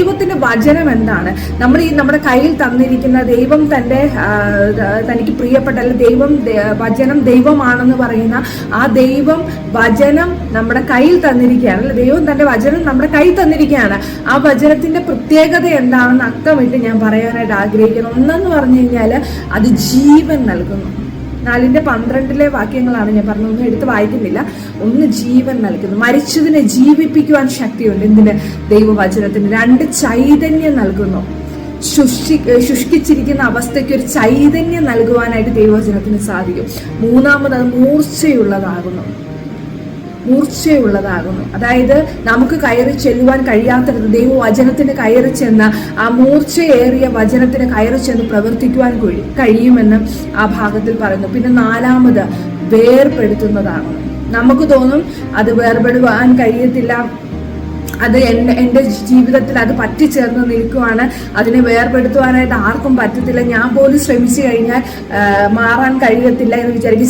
ദൈവത്തിന്റെ വചനം എന്താണ്? നമ്മൾ ഈ നമ്മുടെ കയ്യിൽ തന്നിരിക്കുന്ന ദൈവം തനിക്ക് പ്രിയപ്പെട്ട, അല്ലെങ്കിൽ വചനം ദൈവമാണെന്ന് പറയുന്ന ആ ദൈവം വചനം നമ്മുടെ കയ്യിൽ തന്നിരിക്കുകയാണ്, അല്ലെ? ദൈവം തന്റെ വചനം നമ്മുടെ കയ്യിൽ തന്നിരിക്കുകയാണ്. ആ വചനത്തിന്റെ പ്രത്യേകത എന്താണെന്ന് അക്കമിട്ട് ഞാൻ പറയാനായിട്ട് ആഗ്രഹിക്കുന്നു. ഒന്നെന്ന് പറഞ്ഞു കഴിഞ്ഞാൽ അത് ജീവൻ നൽകുന്നു. 4:12 വാക്യങ്ങളാണ് ഞാൻ പറഞ്ഞത്, ഒന്നും എടുത്ത് വായിക്കുന്നില്ല. ഒന്ന്, ജീവൻ നൽകുന്നു. മരിച്ചതിനെ ജീവിപ്പിക്കുവാൻ ശക്തിയുണ്ട് എന്തിന്? ദൈവവചനത്തിന്. 2, ചൈതന്യം നൽകുന്നു. ശുഷ്കിച്ചിരിക്കുന്ന അവസ്ഥയ്ക്ക് ഒരു ചൈതന്യം നൽകുവാനായിട്ട് ദൈവവചനത്തിന് സാധിക്കും. 3, അത് മൂർച്ചയുള്ളതാകുന്നു. അതായത് നമുക്ക് കയറി ചെല്ലുവാൻ കഴിയാത്തത് ദൈവവചനത്തിന് കയറി ചെന്ന് ആ മൂർച്ചയേറിയ വചനത്തിന് കയറി ചെന്ന് പ്രവർത്തിക്കുവാൻ കഴിയുമെന്ന് ആ ഭാഗത്തിൽ പറയുന്നു. പിന്നെ 4, വേർപെടുത്തുന്നതാകുന്നു. നമുക്ക് തോന്നും അത് വേർപെടുവാൻ കഴിയത്തില്ല, അത് എൻ്റെ ജീവിതത്തിൽ അത് പറ്റിച്ചേർന്ന് നിൽക്കുവാണ്, അതിനെ വേർപെടുത്തുവാനായിട്ട് ആർക്കും പറ്റത്തില്ല, ഞാൻ പോലും ശ്രമിച്ചു കഴിഞ്ഞാൽ മാറാൻ കഴിയത്തില്ല എന്ന് വിചാരിക്കും.